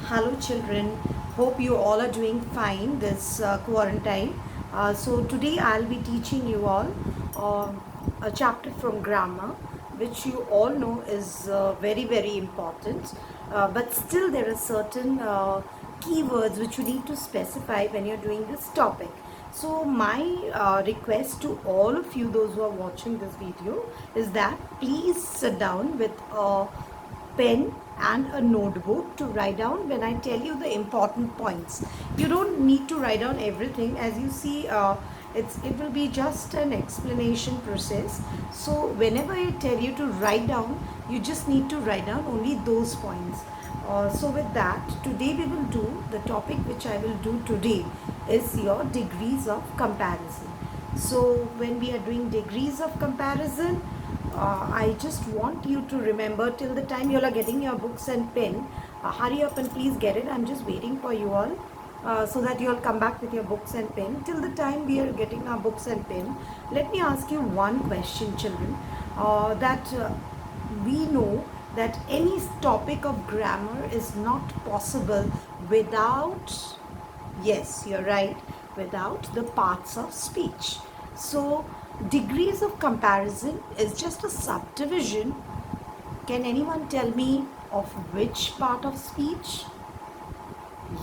Hello children, hope you all are doing fine this quarantine. So today I'll be teaching you all a chapter from grammar which you all know is very important, but still there are certain keywords which you need to specify when you're doing this topic. So my request to all of you, those who are watching this video, is that please sit down with a pen and a notebook to write down when I tell you the important points. You don't need to write down everything. As you see, it will be just an explanation process. So whenever I tell you to write down, you just need to write down only those points. So with that, today we will do the topic which I will do today is your degrees of comparison. So when we are doing degrees of comparison, I just want you to remember till the time you all are getting your books and pen. Hurry up and please get it. I'm just waiting for you all so that you all come back with your books and pen. Till the time we are getting our books and pen, let me ask you one question, children. That we know that any topic of grammar is not possible without, yes, you're right, without the parts of speech. So, degrees of comparison is just a subdivision. Can anyone tell me of which part of speech?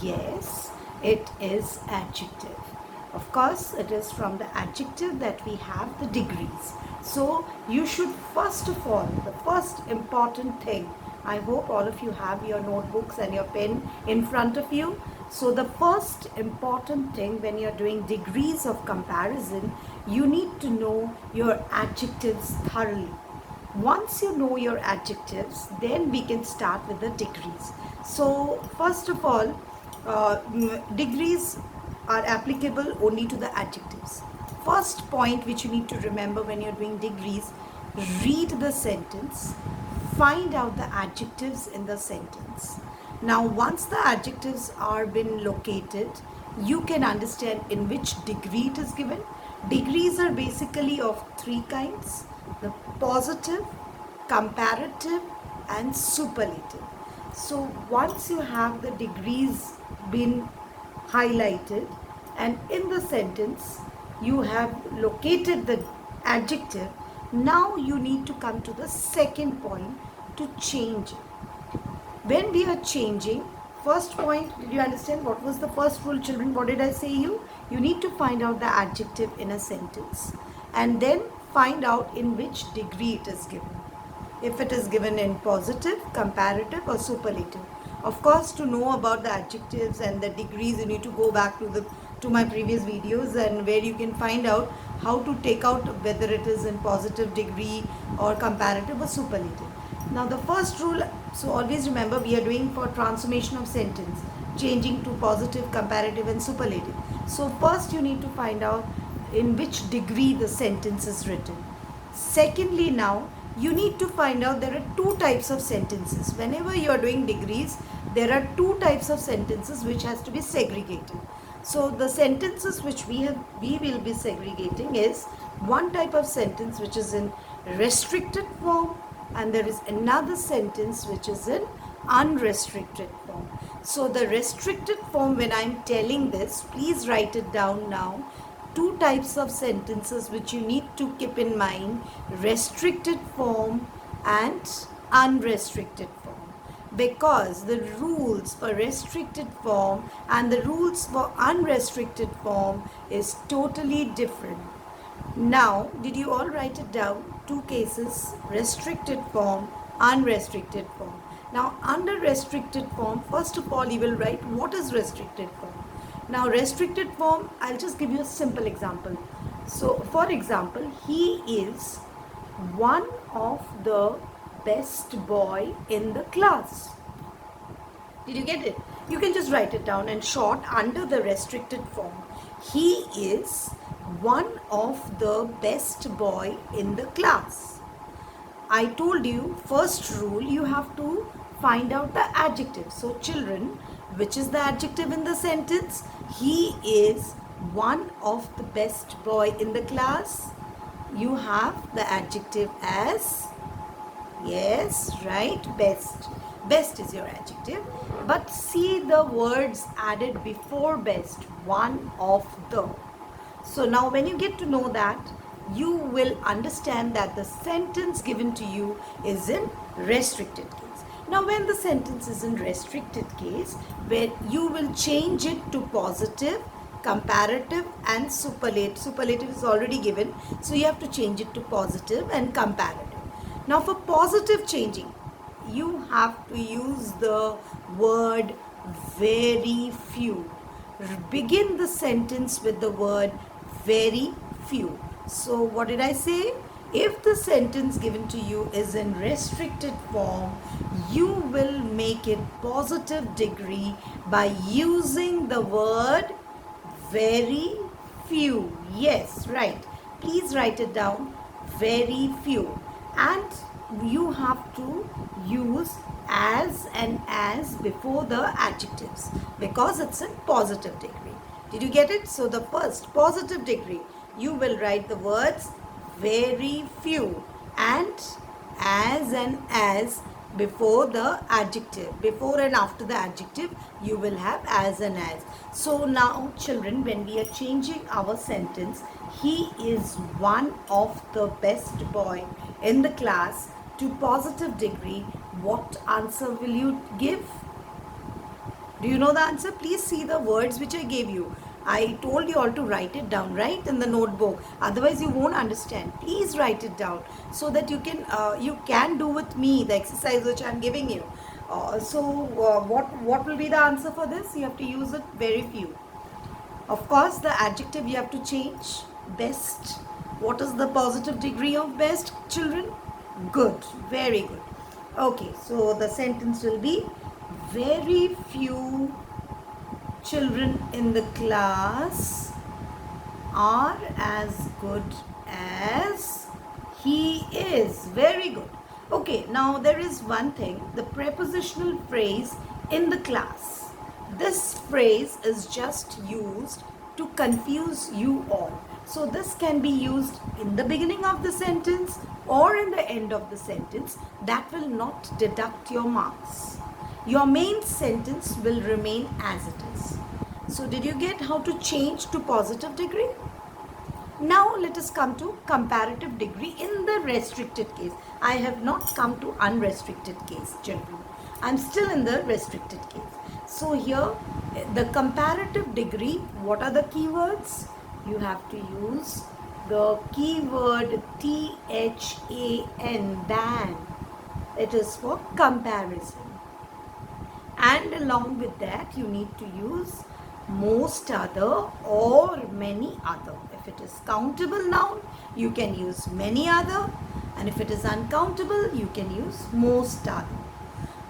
Yes, it is adjective. Of course, it is from the adjective that we have the degrees. So, you should first of all, the first important thing, I hope all of you have your notebooks and your pen in front of you. So, the first important thing when you're doing degrees of comparison, you need to know your adjectives thoroughly. Once you know your adjectives, then we can start with the degrees. So, first of all, degrees are applicable only to the adjectives. First point which you need to remember when you're doing degrees, read the sentence, find out the adjectives in the sentence. Now, once the adjectives are been located, you can understand in which degree it is given. Degrees are basically of three kinds: the positive, comparative, and superlative. So once you have the degrees been highlighted and in the sentence you have located the adjective, now you need to come to the second point to change it. When we are changing, first point, did you understand what was the first rule, children? What did I say you need to find out the adjective in a sentence and then find out in which degree it is given, if it is given in positive, comparative, or superlative. Of course, to know about the adjectives and the degrees, you need to go back to my previous videos, and where you can find out how to take out whether it is in positive degree or comparative or superlative. Now the first rule, so always remember we are doing for transformation of sentence, changing to positive, comparative, and superlative. So first you need to find out in which degree the sentence is written. Secondly, now you need to find out there are two types of sentences. Whenever you are doing degrees, there are two types of sentences which has to be segregated. So the sentences which we will be segregating is one type of sentence which is in restricted form, and there is another sentence which is in unrestricted form. So the restricted form, when I am telling this, please write it down now. Two types of sentences which you need to keep in mind: restricted form and unrestricted form. Because the rules for restricted form and the rules for unrestricted form is totally different. Now, did you all write it down? Two cases: restricted form, unrestricted form. Now, under restricted form, first of all, you will write what is restricted form. Now, restricted form, I'll just give you a simple example. So, for example, he is one of the best boy in the class. Did you get it? You can just write it down in short under the restricted form. He is one of the best boy in the class. I told you, first rule, you have to find out the adjective. So children, which is the adjective in the sentence? He is one of the best boy in the class. You have the adjective as, yes, right, best. Best is your adjective. But see the words added before best, one of the. So now when you get to know that, you will understand that the sentence given to you is in restricted case. Now when the sentence is in restricted case, where you will change it to positive, comparative and superlative. Superlative is already given, so you have to change it to positive and comparative. Now for positive changing, you have to use the word very few. Begin the sentence with the word very few. So what did I say? If the sentence given to you is in restricted form, you will make it positive degree by using the word very few. Yes, right. Please write it down. Very few. And you have to use as and as before the adjectives because it's in positive degree. Did you get it? So the first positive degree, you will write the words very few and as before the adjective. Before and after the adjective, you will have as and as. So now children, when we are changing our sentence, he is one of the best boy in the class, to positive degree, what answer will you give? Do you know the answer? Please see the words which I gave you. I told you all to write it down, right, in the notebook. Otherwise, you won't understand. Please write it down so that you can do with me the exercise which I am giving you. What will be the answer for this? You have to use it very few. Of course, the adjective you have to change. Best. What is the positive degree of best, children? Good. Very good. Okay, so the sentence will be very few children in the class are as good as he is. Very good. Okay, now there is one thing, the prepositional phrase in the class. This phrase is just used to confuse you all. So this can be used in the beginning of the sentence or in the end of the sentence. That will not deduct your marks. Your main sentence will remain as it is. So did you get how to change to positive degree? Now let us come to comparative degree in the restricted case. I have not come to unrestricted case, children. I am still in the restricted case. So here the comparative degree, what are the keywords? You have to use the keyword THAN, than. It is for comparison. And along with that, you need to use most other or many other. If it is countable noun, you can use many other. And if it is uncountable, you can use most other.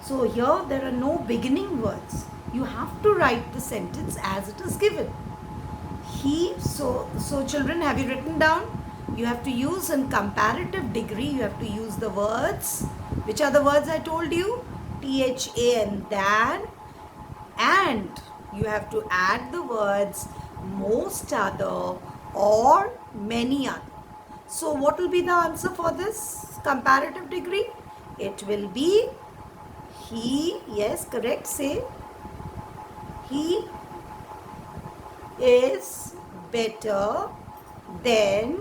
So here there are no beginning words. You have to write the sentence as it is given. So children, have you written down? You have to use in comparative degree, you have to use the words. Which are the words I told you? THAN, than, and you have to add the words most other or many other. So what will be the answer for this comparative degree? It will be he, yes, correct, say, he is better than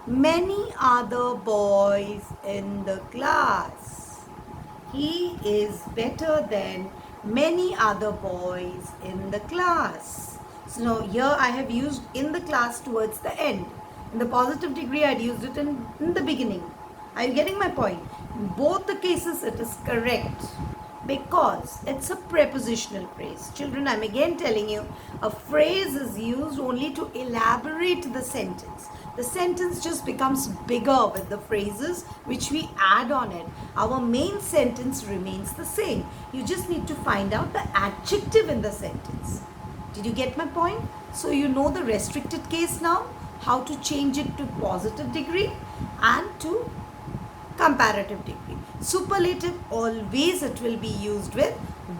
many other boys in the class. He is better than many other boys in the class. So now here I have used in the class towards the end. In the positive degree I had used it in the beginning. Are you getting my point? In both the cases it is correct because it's a prepositional phrase. Children, I'm again telling you, a phrase is used only to elaborate the sentence. The sentence just becomes bigger with the phrases which we add on it. Our main sentence remains the same. You just need to find out the adjective in the sentence. Did you get my point? So you know the restricted case now, how to change it to positive degree and to comparative degree. Superlative, always it will be used with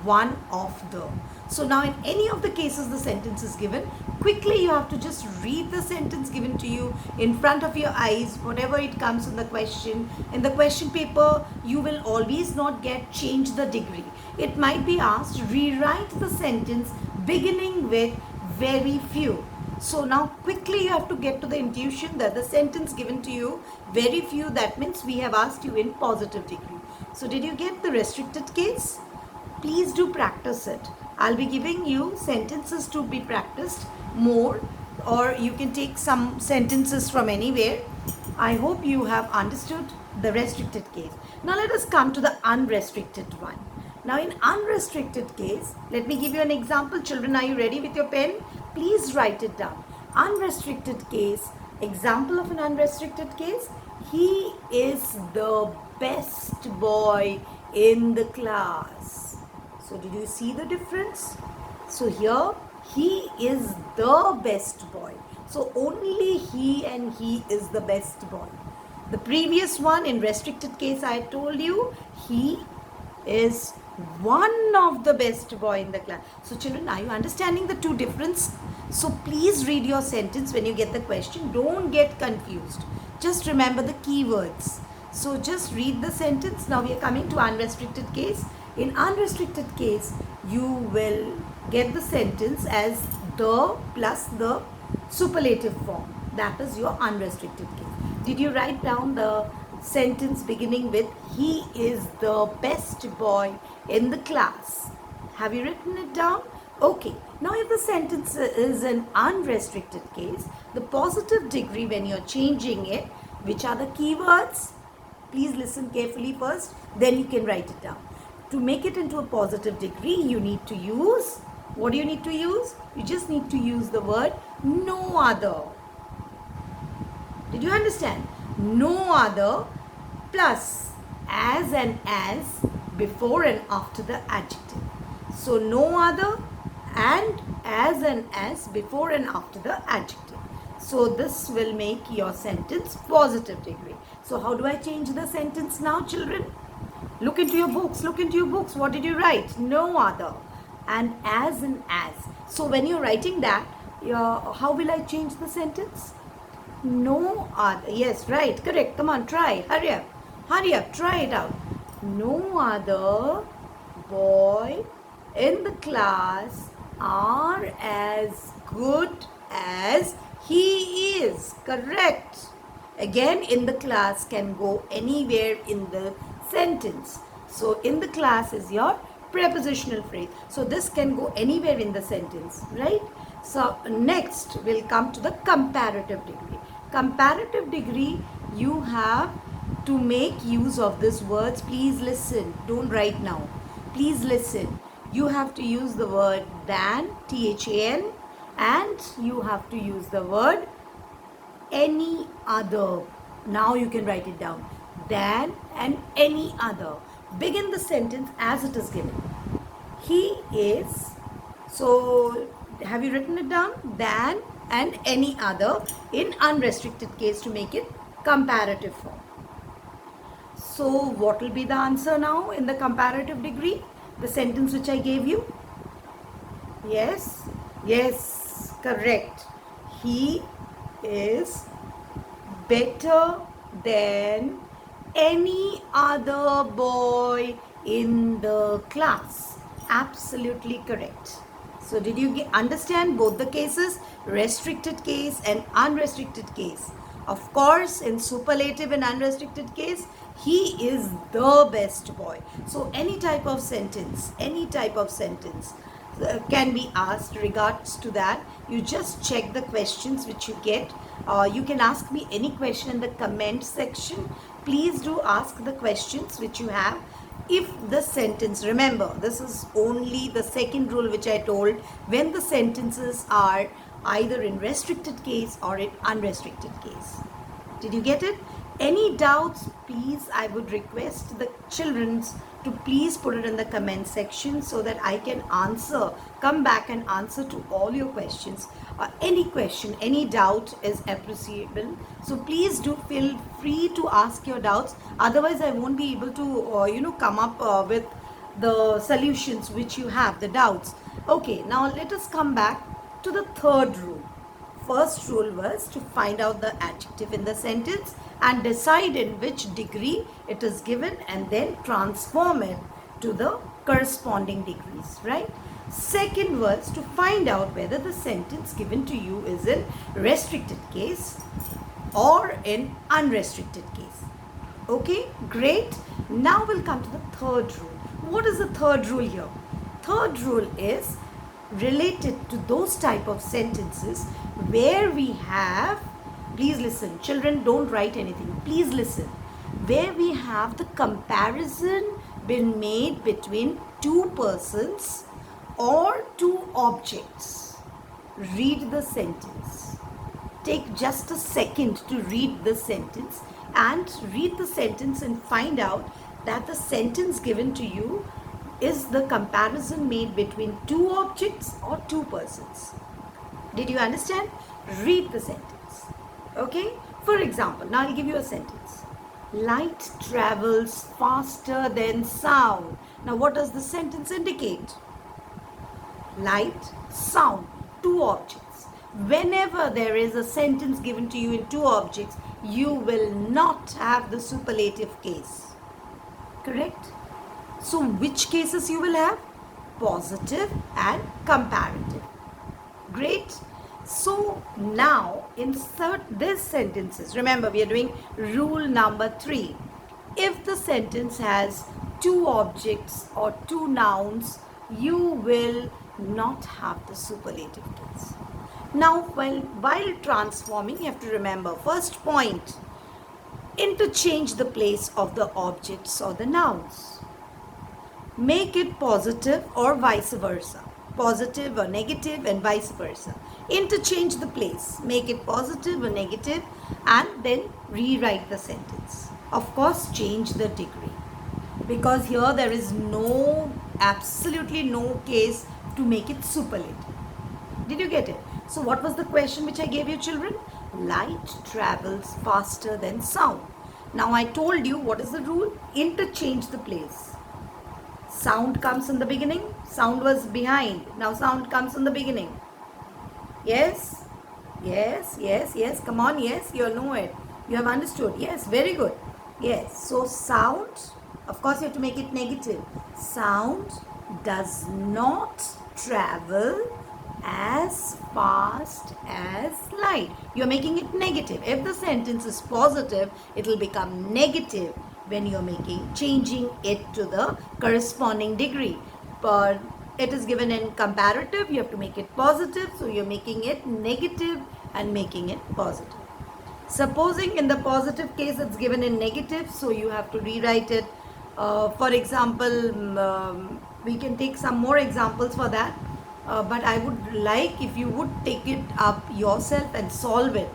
one of the. So now in any of the cases the sentence is given, quickly you have to just read the sentence given to you in front of your eyes, whatever it comes in the question. In the question paper, you will always not get change the degree. It might be asked, rewrite the sentence beginning with very few. So now quickly you have to get to the intuition that the sentence given to you, very few, that means we have asked you in positive degree. So did you get the restricted case? Please do practice it. I'll be giving you sentences to be practiced more, or you can take some sentences from anywhere. I hope you have understood the restricted case. Now let us come to the unrestricted one. Now in unrestricted case, let me give you an example. Children, are you ready with your pen? Please write it down. Unrestricted case, example of an unrestricted case. He is the best boy in the class. So did you see the difference? So here, he is the best boy. So only he and he is the best boy. The previous one in restricted case, I told you, he is one of the best boy in the class. So children, are you understanding the two difference? So please read your sentence when you get the question. Don't get confused. Just remember the keywords. So just read the sentence. Now we are coming to unrestricted case. In unrestricted case, you will get the sentence as the plus the superlative form. That is your unrestricted case. Did you write down the sentence beginning with he is the best boy in the class? Have you written it down? Okay. Now if the sentence is an unrestricted case, the positive degree when you're changing it, which are the keywords? Please listen carefully first, then you can write it down. To make it into a positive degree, you need to use, what do you need to use? You just need to use the word no other. Did you understand? No other plus as and as before and after the adjective. So no other and as before and after the adjective. So this will make your sentence positive degree. So how do I change the sentence now, children? Look into your books. Look into your books. What did you write? No other and as. So when you're writing that, how will I change the sentence? No other. Yes, right. Correct. Come on, try. Hurry up. Hurry up. Try it out. No other boy in the class are as good as he is. Correct. Again, in the class can go anywhere in the sentence. So in the class is your prepositional phrase. So this can go anywhere in the sentence, right? So next we'll come to the comparative degree. Comparative degree, you have to make use of these words. Please listen. Don't write now. Please listen. You have to use the word than, THAN, and you have to use the word any other. Now you can write it down. Than and any other. Begin the sentence as it is given. He is. So have you written it down? Than and any other in unrestricted case to make it comparative form. So what will be the answer now in the comparative degree? The sentence which I gave you? Yes, yes, correct. He is better than any other boy in the class. Absolutely correct. So did you understand both the cases, restricted case and unrestricted case? Of course, in superlative and unrestricted case, he is the best boy. So any type of sentence can be asked regards to that. You just check the questions which you get. You can ask me any question in the comment section. Please do ask the questions which you have. If the sentence, remember, this is only the second rule which I told, when the sentences are either in restricted case or in unrestricted case. Did you get it? Any doubts, please, I would request the children to please put it in the comment section so that I can answer, come back and answer to all your questions. any question, any doubt is appreciable. So please do feel free to ask your doubts. Otherwise, I won't be able to, come up with the solutions which you have, the doubts. Okay, now let us come back to the third rule. First rule was to find out the adjective in the sentence and decide in which degree it is given and then transform it to the corresponding degrees, right? Second was to find out whether the sentence given to you is in restricted case or in unrestricted case. Okay, great. Now we'll come to the third rule. What is the third rule here? Third rule is related to those type of sentences where we have, please listen, children, don't write anything, please listen, where we have the comparison been made between two persons or two objects. Read the sentence. Take just a second to read the sentence and read the sentence and find out that the sentence given to you is the comparison made between two objects or two persons. Did you understand? Read the sentence. Okay? For example, now I'll give you a sentence. Light travels faster than sound. Now what does the sentence indicate? Light, sound, two objects. Whenever there is a sentence given to you in two objects, you will not have the superlative case. Correct? So which cases you will have? Positive and comparative. Great. So now insert these sentences. Remember, we are doing rule number 3. If the sentence has two objects or two nouns, you will not have the superlative case. Now while transforming, you have to remember, first point, interchange the place of the objects or the nouns. Make it positive or vice versa. Positive or negative and vice versa. Interchange the place. Make it positive or negative and then rewrite the sentence. Of course, change the degree. Because here there is absolutely no case to make it superlative. Did you get it? So what was the question which I gave you, children? Light travels faster than sound. Now I told you what is the rule? Interchange the place. Sound comes in the beginning. Sound was behind. Now sound comes in the beginning. Yes? Yes, yes, yes. Come on, yes, you know it. You have understood. Yes, very good. Yes, so sound, of course you have to make it negative. Sound does not travel as fast as light. You are making it negative. If the sentence is positive, it will become negative when you are changing it to the corresponding degree. But it is given in comparative, you have to make it positive, so you are making it negative and making it positive. Supposing in the positive case it's given in negative, so you have to rewrite it. For example, we can take some more examples for that, but I would like if you would take it up yourself and solve it.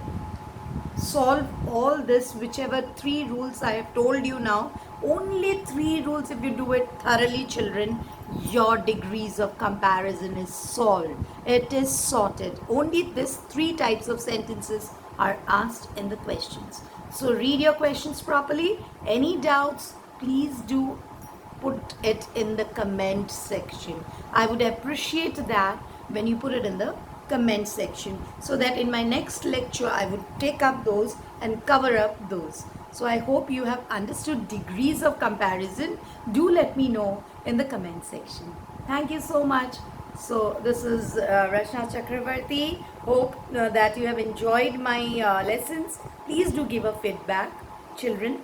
Solve all this, whichever 3 rules I have told you now. Only 3 rules, if you do it thoroughly, children, your degrees of comparison is solved. It is sorted. Only these 3 types of sentences are asked in the questions. So read your questions properly. Any doubts, please do put it in the comment section. I would appreciate that when you put it in the comment section, so that in my next lecture I would take up those and cover up those. So I hope you have understood degrees of comparison. Do let me know in the comment section. Thank you so much. So this is Rachana Chakraborty. Hope that you have enjoyed my lessons. Please do give a feedback. Children,